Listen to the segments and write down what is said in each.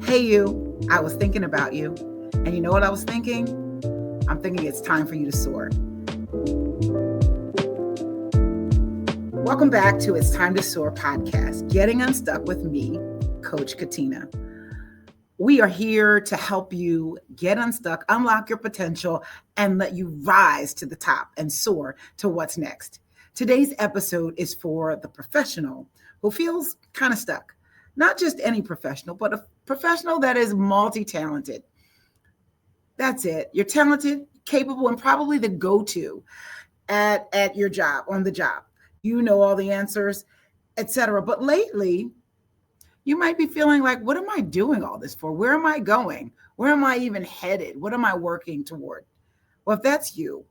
Hey, you, I was thinking about you. And you know what I was thinking? I'm thinking it's time for you to soar. Welcome back to It's Time to Soar podcast, Getting Unstuck with me, Coach Katina. We are here to help you get unstuck, unlock your potential, and let you rise to the top and soar to what's next. Today's episode is for the professional who feels kind of stuck. Not just any professional, but a professional that is multi-talented. That's it. You're talented, capable, and probably the go-to at your job, on the job. You know all the answers, etc. But lately, you might be feeling like, what am I doing all this for? Where am I going? Where am I even headed? What am I working toward? Well, if that's you,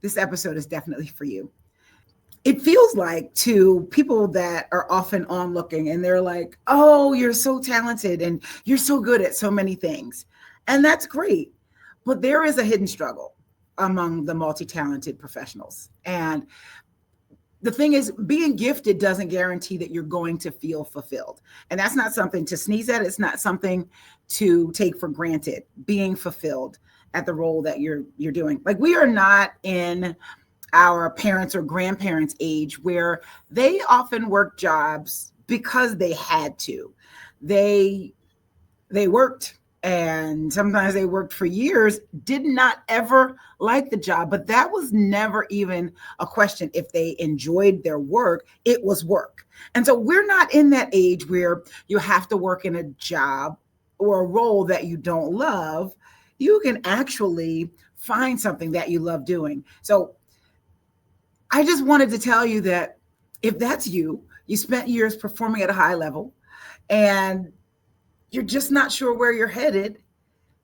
this episode is definitely for you. It feels like to people that are often onlooking and they're like, oh, you're so talented and you're so good at so many things. And that's great. But there is a hidden struggle among the multi-talented professionals. And the thing is, being gifted doesn't guarantee that you're going to feel fulfilled. And that's not something to sneeze at. It's not something to take for granted, being fulfilled at the role that you're doing. Like, we are not in our parents or grandparents' age where they often work jobs because they had to. They worked, and sometimes they worked for years, did not ever like the job, but that was never even a question. If they enjoyed their work, it was work. And so we're not in that age where you have to work in a job or a role that you don't love. You can actually find something that you love doing. So I just wanted to tell you that if that's you, you spent years performing at a high level and you're just not sure where you're headed.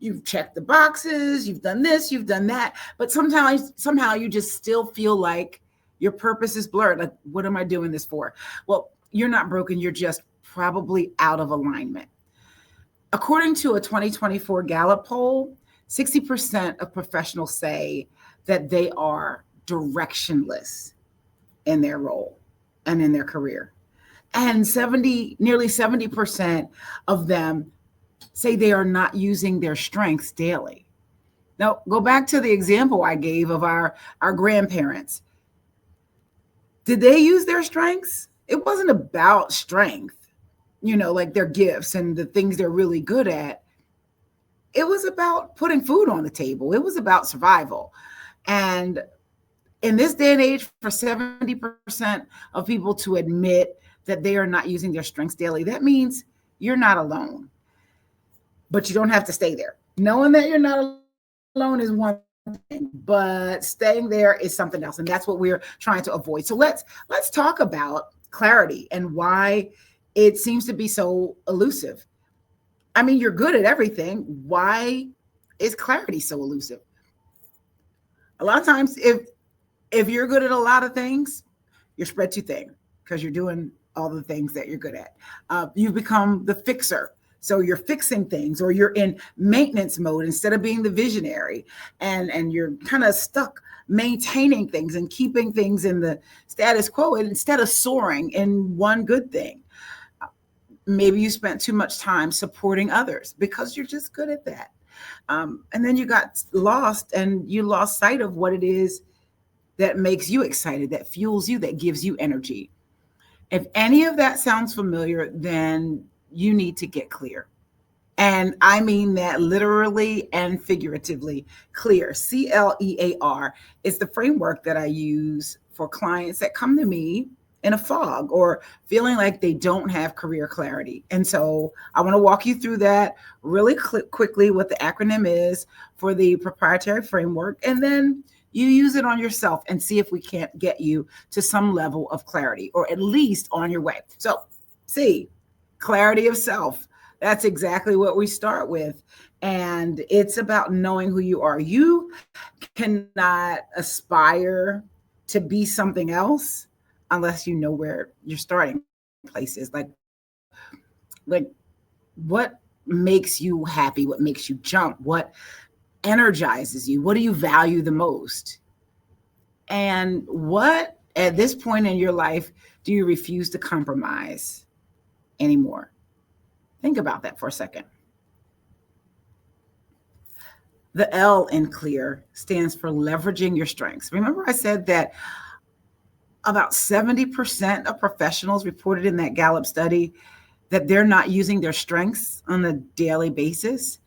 You've checked the boxes, you've done this, you've done that, but somehow you just still feel like your purpose is blurred. Like, what am I doing this for? Well, you're not broken. You're just probably out of alignment. According to a 2024 Gallup poll, 60% of professionals say that they are directionless in their role and in their career. And nearly 70% of them say they are not using their strengths daily. Now, go back to the example I gave of our grandparents. Did they use their strengths? It wasn't about strength, like their gifts and the things they're really good at. It was about putting food on the table. It was about survival. And in this day and age, for 70% of people to admit that they are not using their strengths daily, that means you're not alone. But you don't have to stay there. Knowing that you're not alone is one thing, but staying there is something else. And that's what we're trying to avoid. So let's talk about clarity and why it seems to be so elusive. I mean, you're good at everything. Why is clarity so elusive? A lot of times, if you're good at a lot of things, you're spread too thin because you're doing all the things that you're good at. You've become the fixer. So you're fixing things, or you're in maintenance mode instead of being the visionary, and you're kind of stuck maintaining things and keeping things in the status quo instead of soaring in one good thing. Maybe you spent too much time supporting others because you're just good at that. And then you got lost and you lost sight of what it is that makes you excited, that fuels you, that gives you energy. If any of that sounds familiar, then you need to get clear. And I mean that literally and figuratively. Clear, CLEAR, is the framework that I use for clients that come to me in a fog or feeling like they don't have career clarity. And so I want to walk you through that really quickly, what the acronym is for the proprietary framework, and then you use it on yourself and see if we can't get you to some level of clarity, or at least on your way. So, C, clarity of self. That's exactly what we start with. And it's about knowing who you are. You cannot aspire to be something else unless you know where your starting place is. Like what makes you happy? What makes you jump? What energizes you? What do you value the most? And what, at this point in your life, do you refuse to compromise anymore? Think about that for a second. The L in clear stands for leveraging your strengths. Remember, I said that about 70% of professionals reported in that Gallup study that they're not using their strengths on a daily basis.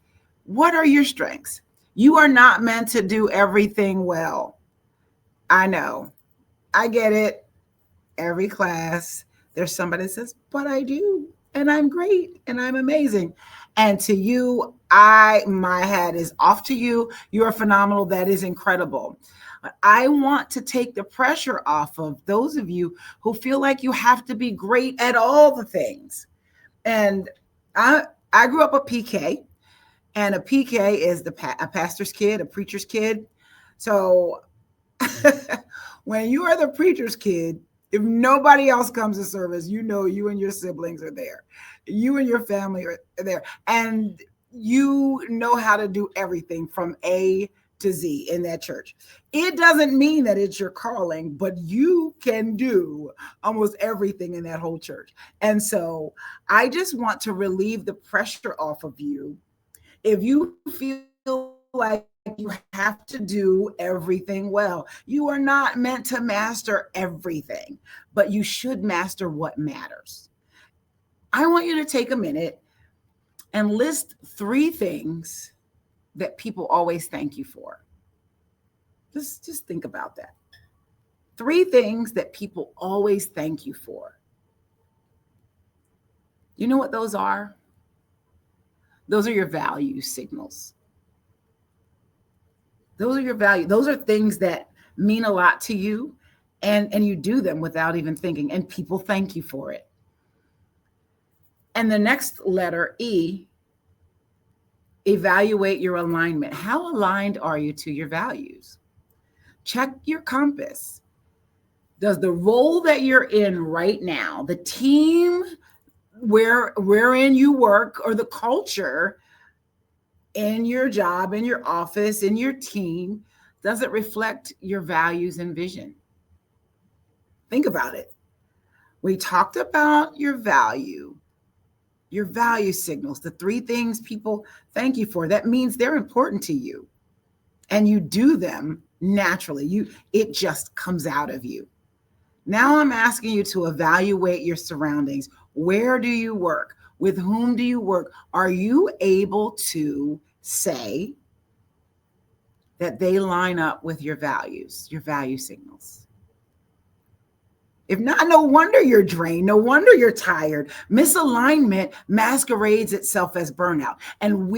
What are your strengths? You are not meant to do everything well. I know. I get it. Every class, there's somebody that says, but I do, and I'm great, and I'm amazing. And to you, my hat is off to you. You're phenomenal. That is incredible. I want to take the pressure off of those of you who feel like you have to be great at all the things. And I grew up a PK, and a PK is a pastor's kid, a preacher's kid. So when you are the preacher's kid, if nobody else comes to service, you know you and your siblings are there. You and your family are there. And you know how to do everything from A to Z in that church. It doesn't mean that it's your calling, but you can do almost everything in that whole church. And so I just want to relieve the pressure off of you. If you feel like you have to do everything well, you are not meant to master everything, but you should master what matters. I want you to take a minute and list 3 things that people always thank you for. Just think about that. 3 things that people always thank you for. You know what those are? Those are your value signals. Those are your value. Those are things that mean a lot to you, and you do them without even thinking, and people thank you for it. And the next letter, E, evaluate your alignment. How aligned are you to your values? Check your compass. Does the role that you're in right now, the team wherein you work, or the culture in your job, in your office, in your team, does it reflect your values and vision? Think about it. We talked about your value signals, the 3 things people thank you for. That means they're important to you, and you do them naturally. It just comes out of you. Now I'm asking you to evaluate your surroundings. Where do you work? With whom do you work? Are you able to say that they line up with your values, your value signals? If not, no wonder you're drained. No wonder you're tired. Misalignment masquerades itself as burnout. And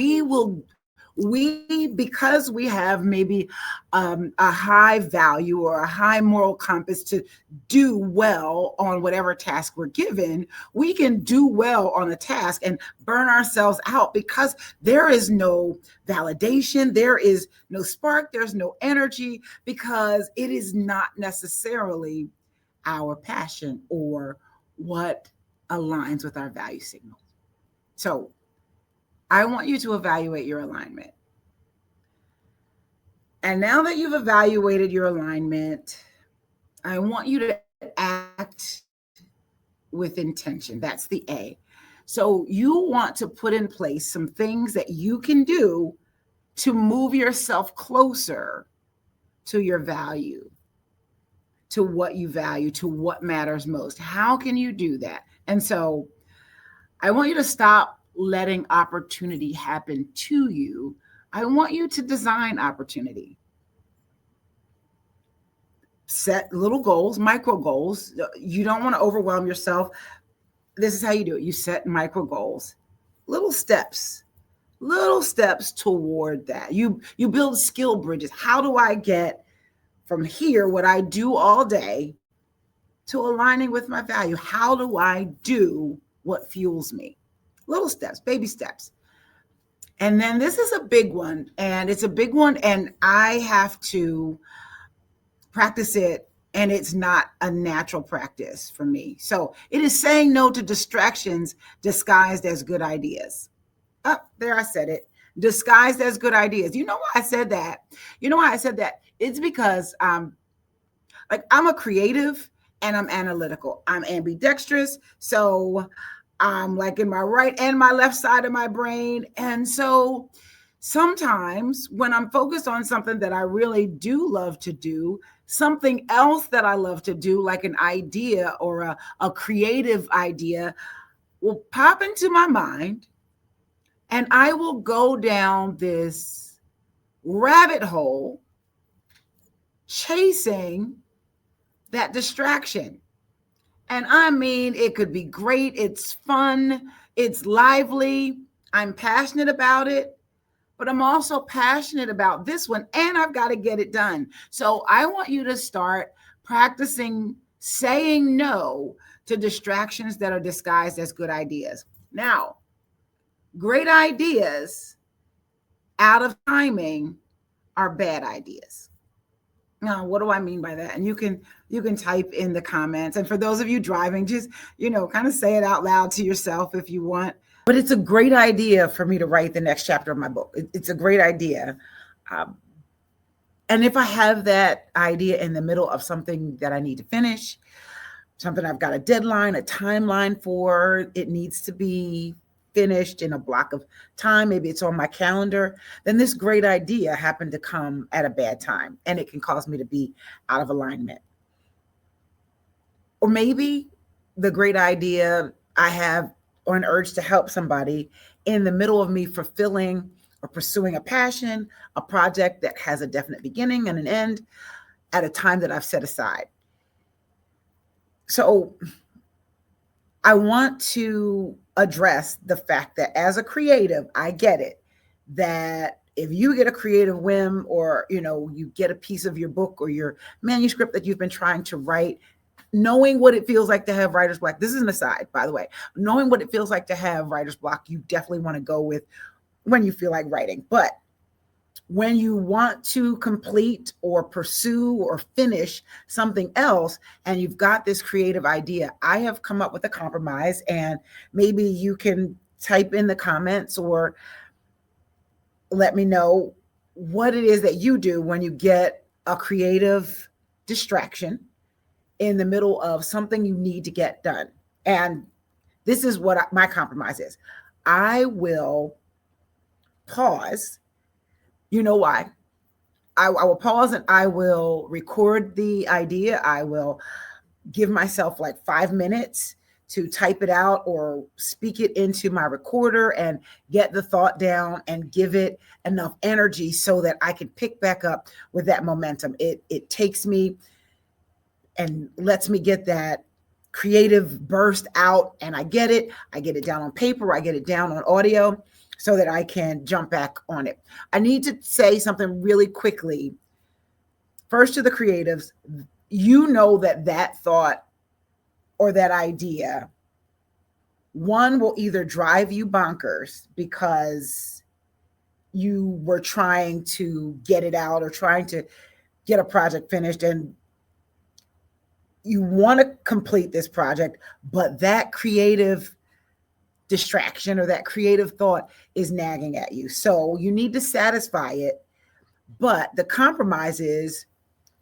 because we have maybe a high value or a high moral compass to do well on whatever task we're given, we can do well on a task and burn ourselves out because there is no validation, there is no spark, there's no energy, because it is not necessarily our passion or what aligns with our value signal. So I want you to evaluate your alignment. And now that you've evaluated your alignment, I want you to act with intention. That's the A. So you want to put in place some things that you can do to move yourself closer to your value, to what you value, to what matters most. How can you do that? And so I want you to stop letting opportunity happen to you. I want you to design opportunity. Set little goals, micro goals. You don't want to overwhelm yourself. This is how you do it. You set micro goals, little steps toward that. You build skill bridges. How do I get from here, what I do all day, to aligning with my value? How do I do what fuels me? Little steps, baby steps. And then this is a big one, and it's a big one, and I have to practice it, and it's not a natural practice for me. So it is saying no to distractions disguised as good ideas. Oh, there, I said it. Disguised as good ideas. You know why I said that? It's because I'm a creative and I'm analytical. I'm ambidextrous. So I'm like in my right and my left side of my brain. And so Sometimes when I'm focused on something that I really do love to do, something else that I love to do, like an idea or a creative idea, will pop into my mind, and I will go down this rabbit hole chasing that distraction. And I mean, it could be great. It's fun. It's lively. I'm passionate about it, but I'm also passionate about this one, and I've got to get it done. So I want you to start practicing saying no to distractions that are disguised as good ideas. Now, great ideas out of timing are bad ideas. Now, what do I mean by that? And you can type in the comments. And for those of you driving, just, kind of say it out loud to yourself if you want. But it's a great idea for me to write the next chapter of my book. It's a great idea. And if I have that idea in the middle of something that I need to finish, something I've got a deadline, a timeline for, it needs to be finished in a block of time, maybe it's on my calendar, then this great idea happened to come at a bad time, and it can cause me to be out of alignment. Or maybe the great idea I have, or an urge to help somebody, in the middle of me fulfilling or pursuing a passion, a project that has a definite beginning and an end at a time that I've set aside. So I want to address the fact that as a creative, I get it, that if you get a creative whim, or, you get a piece of your book or your manuscript that you've been trying to write, knowing what it feels like to have writer's block. This is an aside, by the way. Knowing what it feels like to have writer's block, you definitely want to go with when you feel like writing. But when you want to complete or pursue or finish something else, and you've got this creative idea, I have come up with a compromise, and maybe you can type in the comments or let me know what it is that you do when you get a creative distraction in the middle of something you need to get done. And this is what my compromise is. I will pause. You know why? I will pause, and I will record the idea. I will give myself like 5 minutes to type it out or speak it into my recorder and get the thought down and give it enough energy so that I can pick back up with that momentum. It takes me and lets me get that creative burst out, and I get it down on paper, I get it down on audio, so that I can jump back on it. I need to say something really quickly. First, to the creatives, that thought or that idea, one, will either drive you bonkers because you were trying to get it out or trying to get a project finished, and you want to complete this project, but that creative distraction or that creative thought is nagging at you. So you need to satisfy it. But the compromise is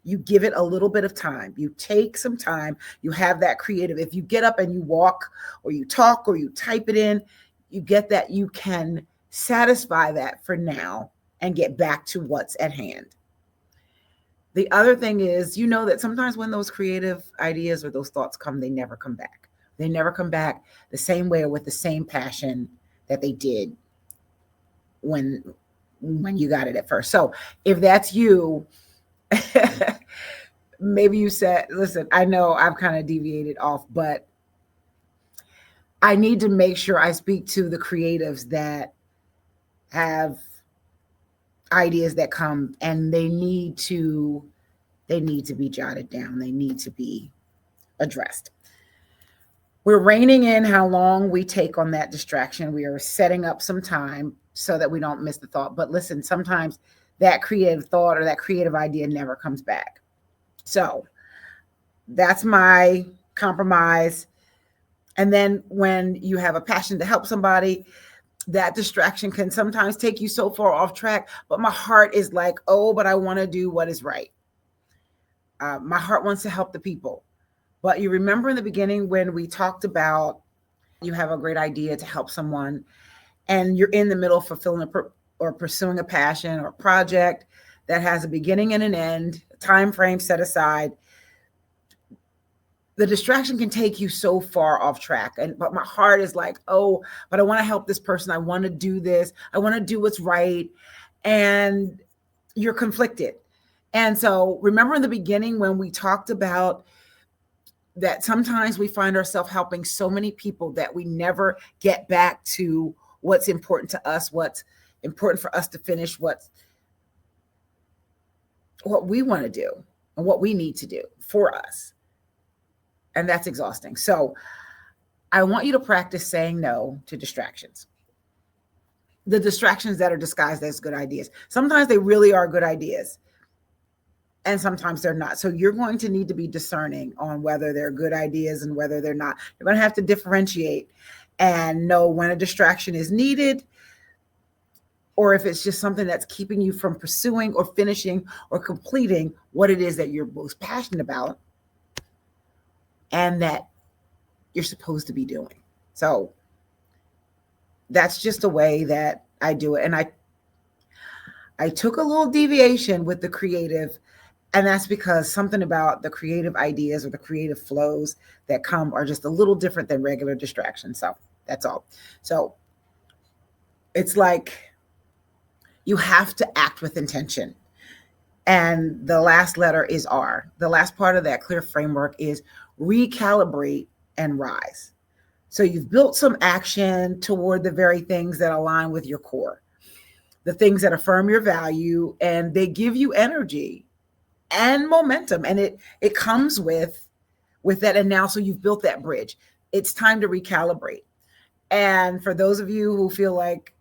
you give it a little bit of time. You take some time. You have that creative. If you get up and you walk or you talk or you type it in, you get that you can satisfy that for now and get back to what's at hand. The other thing is, that sometimes when those creative ideas or those thoughts come, they never come back. They never come back the same way or with the same passion that they did when you got it at first. So if that's you, maybe you said, listen, I know I've kind of deviated off, but I need to make sure I speak to the creatives that have ideas that come, and they need to be jotted down. They need to be addressed. We're reining in how long we take on that distraction. We are setting up some time so that we don't miss the thought. But listen, sometimes that creative thought or that creative idea never comes back. So that's my compromise. And then when you have a passion to help somebody, that distraction can sometimes take you so far off track. But my heart is like, oh, but I want to do what is right. My heart wants to help the people. But you remember in the beginning when we talked about you have a great idea to help someone and you're in the middle of fulfilling or pursuing a passion or project that has a beginning and an end, a time frame set aside, the distraction can take you so far off track. But my heart is like, oh, but I want to help this person. I want to do this. I want to do what's right. And you're conflicted. And so remember in the beginning when we talked about that sometimes we find ourselves helping so many people that we never get back to what's important to us, what's important for us to finish, what we want to do and what we need to do for us. And that's exhausting. So I want you to practice saying no to distractions. The distractions that are disguised as good ideas. Sometimes they really are good ideas. And sometimes they're not. So you're going to need to be discerning on whether they're good ideas and whether they're not. You're going to have to differentiate and know when a distraction is needed, or if it's just something that's keeping you from pursuing or finishing or completing what it is that you're most passionate about and that you're supposed to be doing. So that's just a way that I do it. And I took a little deviation with the creative, and that's because something about the creative ideas or the creative flows that come are just a little different than regular distractions. So that's all. So it's like you have to act with intention. And the last letter is R. The last part of that clear framework is recalibrate and rise. So you've built some action toward the very things that align with your core, the things that affirm your value, and they give you energy and momentum. And it comes with that. And now, so you've built that bridge. It's time to recalibrate. And for those of you who feel like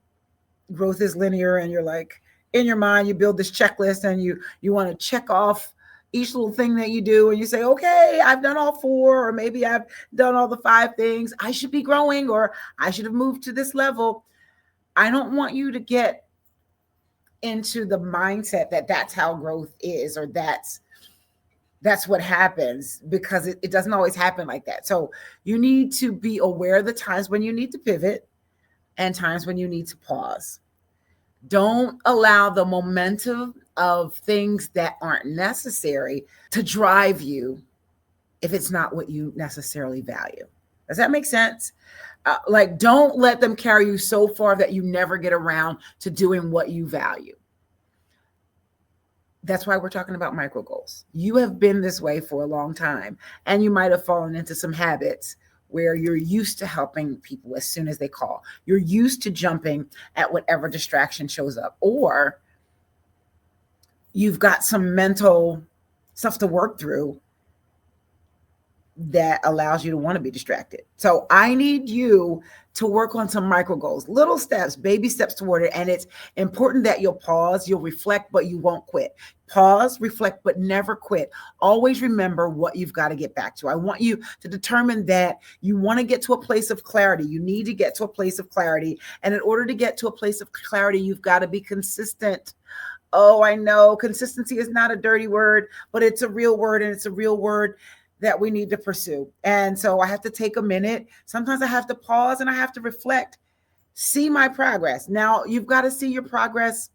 growth is linear and you're like, in your mind, you build this checklist and you want to check off each little thing that you do. And you say, okay, I've done all 4, or maybe I've done all the 5 things. I should be growing, or I should have moved to this level. I don't want you to get into the mindset that that's how growth is, or that's what happens, because it doesn't always happen like that. So you need to be aware of the times when you need to pivot and times when you need to pause. Don't allow the momentum of things that aren't necessary to drive you if it's not what you necessarily value. Does that make sense? Like, don't let them carry you so far that you never get around to doing what you value. That's why we're talking about micro goals. You have been this way for a long time, and you might have fallen into some habits where you're used to helping people as soon as they call. You're used to jumping at whatever distraction shows up, or you've got some mental stuff to work through that allows you to want to be distracted. So I need you to work on some micro goals, little steps, baby steps toward it. And it's important that you'll pause, you'll reflect, but you won't quit. Pause, reflect, but never quit. Always remember what you've got to get back to. I want you to determine that you want to get to a place of clarity. You need to get to a place of clarity. And in order to get to a place of clarity, you've got to be consistent. Oh, I know consistency is not a dirty word, but it's a real word, and it's a real word that we need to pursue. And so I have to take a minute. Sometimes I have to pause and I have to reflect, see my progress. Now you've got to see your progress,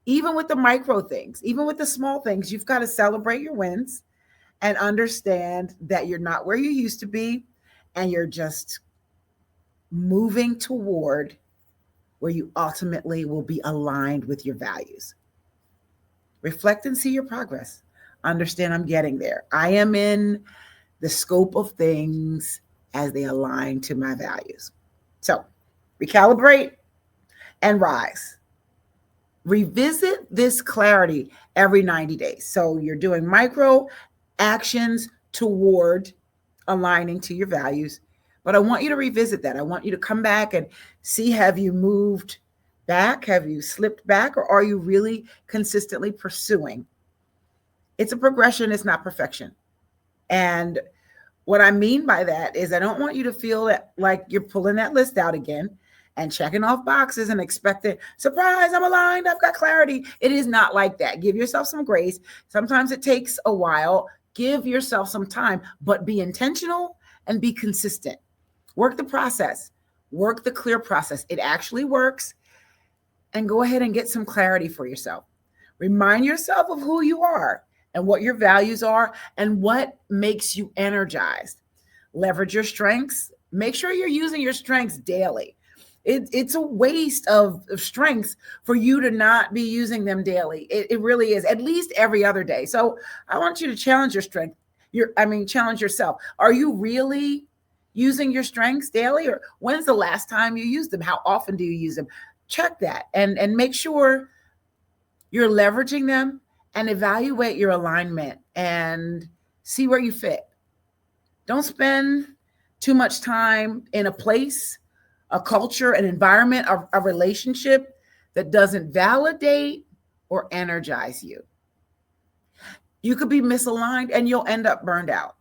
even with the micro things, even with the small things. You've got to celebrate your wins and understand that you're not where you used to be, and you're just moving toward where you ultimately will be aligned with your values. Reflect and see your progress. Understand I'm getting there. I am in the scope of things as they align to my values. So recalibrate and rise. Revisit this clarity every 90 days. So you're doing micro actions toward aligning to your values. But I want you to revisit that. I want you to come back and see, have you moved back? Have you slipped back? Or are you really consistently pursuing? It's a progression. It's not perfection. And what I mean by that is I don't want you to feel that like you're pulling that list out again and checking off boxes and expecting, surprise, I'm aligned, I've got clarity. It is not like that. Give yourself some grace. Sometimes it takes a while. Give yourself some time, but be intentional and be consistent. Work the process. Work the clear process. It actually works. and go ahead and get some clarity for yourself. Remind yourself of who you are and what your values are and what makes you energized. Leverage your strengths. Make sure you're using your strengths daily. It's a waste of strengths for you to not be using them daily. It really is, at least every other day. So I want you to challenge your strength. Challenge yourself. Are you really using your strengths daily? Or when's the last time you used them? How often do you use them? Check that and make sure you're leveraging them, and evaluate your alignment and see where you fit. Don't spend too much time in a place, a culture, an environment, a relationship that doesn't validate or energize you. You could be misaligned and you'll end up burned out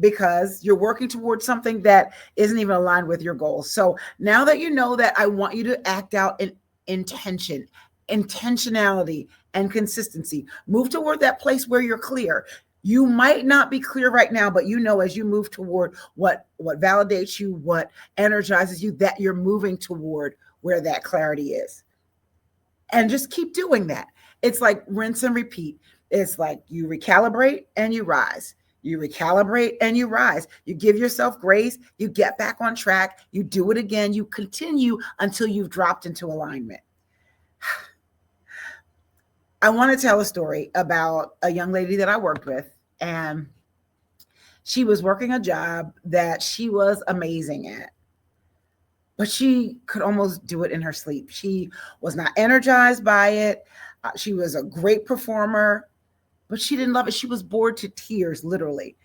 because you're working towards something that isn't even aligned with your goals. So now that you know that, I want you to act out in intentionality, and consistency. Move toward that place where you're clear. You might not be clear right now, but you know, as you move toward what validates you, what energizes you, that you're moving toward where that clarity is. And just keep doing that. It's like rinse and repeat. It's like you recalibrate and you rise. You recalibrate and you rise. You give yourself grace. You get back on track. You do it again. You continue until you've dropped into alignment. I want to tell a story about a young lady that I worked with, and she was working a job that she was amazing at, but she could almost do it in her sleep. She was not energized by it. She was a great performer, but she didn't love it. She was bored to tears, literally.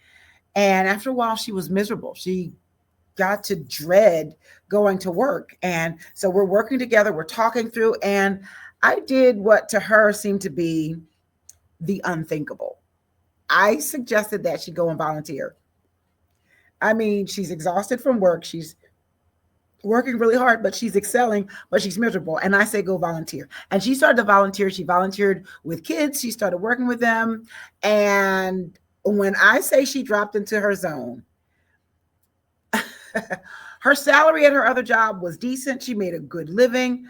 And after a while, she was miserable. She got to dread going to work. And so we're working together, we're talking through, and I did what to her seemed to be the unthinkable. I suggested that she go and volunteer. She's exhausted from work. She's working really hard, but she's excelling, but she's miserable. And I say, go volunteer. And she started to volunteer. She volunteered with kids. She started working with them. And when I say she dropped into her zone, her salary at her other job was decent. She made a good living.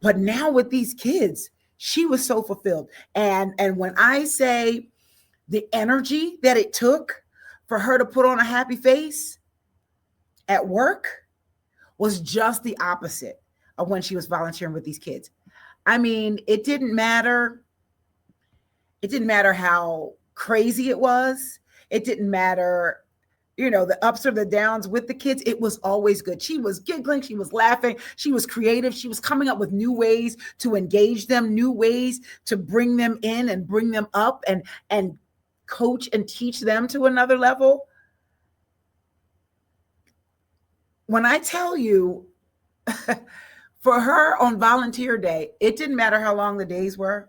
But now with these kids, she was so fulfilled. And when I say the energy that it took for her to put on a happy face at work was just the opposite of when she was volunteering with these kids. It didn't matter. It didn't matter how crazy it was. It didn't matter, the ups or the downs with the kids. It was always good. She was giggling. She was laughing. She was creative. She was coming up with new ways to engage them, new ways to bring them in and bring them up and coach and teach them to another level. When I tell you, for her on volunteer day, it didn't matter how long the days were.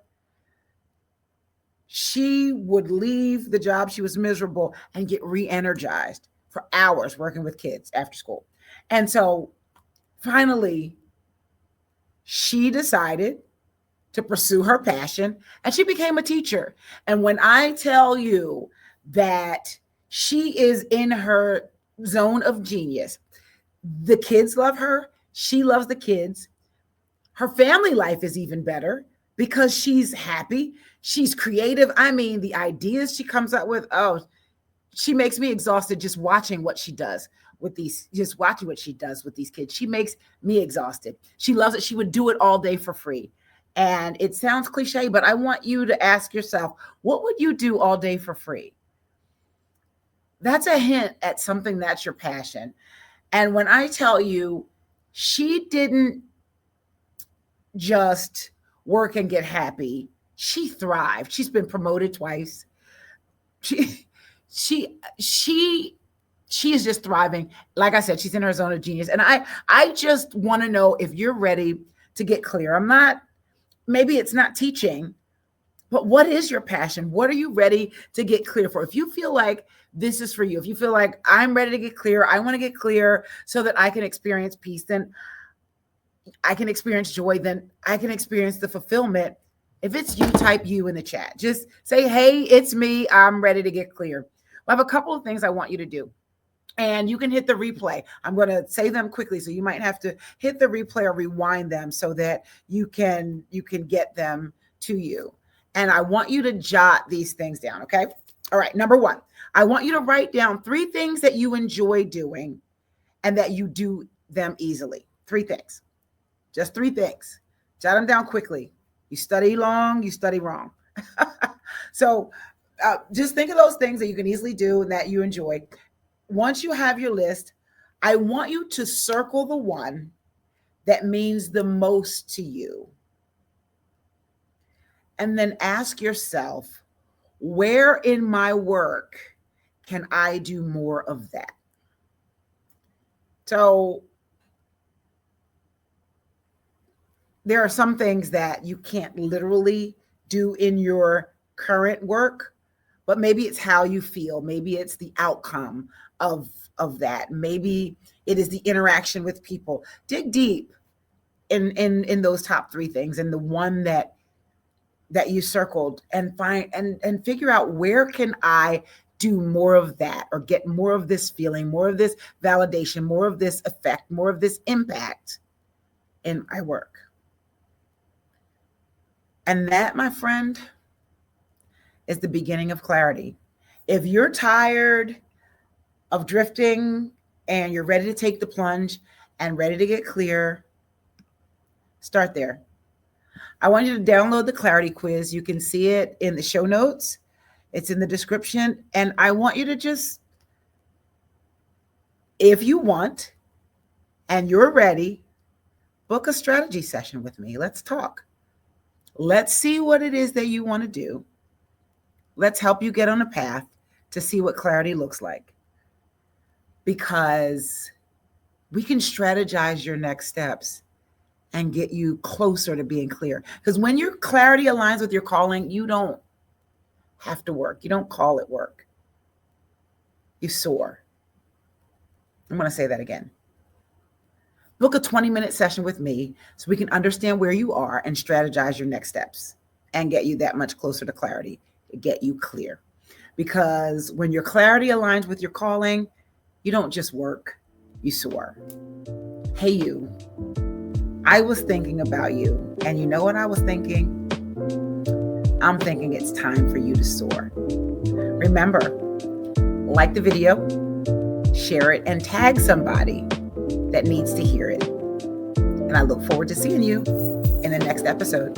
She would leave the job. She was miserable and get re-energized for hours working with kids after school. And so finally, she decided to pursue her passion and she became a teacher. And when I tell you that she is in her zone of genius, the kids love her. She loves the kids. Her family life is even better because she's happy. She's creative. The ideas she comes up with, she makes me exhausted just watching what she does with these kids. She makes me exhausted. She loves it. She would do it all day for free. And it sounds cliche, but I want you to ask yourself, what would you do all day for free? That's a hint at something that's your passion. And when I tell you, she didn't just work and get happy. She thrived. She's been promoted twice. She is just thriving. Like I said, she's in her zone of genius. And I just want to know if you're ready to get clear. Maybe it's not teaching, but what is your passion? What are you ready to get clear for? If you feel like this is for you, if you feel like I'm ready to get clear, I want to get clear so that I can experience peace, then I can experience joy, then I can experience the fulfillment. If it's you, type you in the chat. Just say, hey, it's me. I'm ready to get clear. I have a couple of things I want you to do. And you can hit the replay. I'm going to say them quickly, so you might have to hit the replay or rewind them so that you can get them to you. And I want you to jot these things down, okay? All right, number 1, I want you to write down 3 things that you enjoy doing and that you do them easily. 3 things. Just 3 things. Jot them down quickly. You study long, you study wrong. So just think of those things that you can easily do and that you enjoy. Once you have your list, I want you to circle the one that means the most to you. And then ask yourself, where in my work can I do more of that? So there are some things that you can't literally do in your current work, but maybe it's how you feel. Maybe it's the outcome of that. Maybe it is the interaction with people. Dig deep in those top 3 things, and the one that you circled, and find and figure out, where can I do more of that, or get more of this feeling, more of this validation, more of this effect, more of this impact in my work. And that, my friend, is the beginning of clarity. If you're tired of drifting and you're ready to take the plunge and ready to get clear, start there. I want you to download the clarity quiz. You can see it in the show notes. It's in the description. And I want you to just, if you want and you're ready, book a strategy session with me. Let's talk. Let's see what it is that you want to do. Let's help you get on a path to see what clarity looks like. Because we can strategize your next steps and get you closer to being clear. Because when your clarity aligns with your calling, you don't have to work. You don't call it work. You soar. I'm going to say that again. Book a 20-minute session with me so we can understand where you are and strategize your next steps and get you that much closer to clarity, get you clear. Because when your clarity aligns with your calling, you don't just work, you soar. Hey, you. I was thinking about you, and you know what I was thinking? I'm thinking it's time for you to soar. Remember, like the video, share it, and tag somebody that needs to hear it. And I look forward to seeing you in the next episode.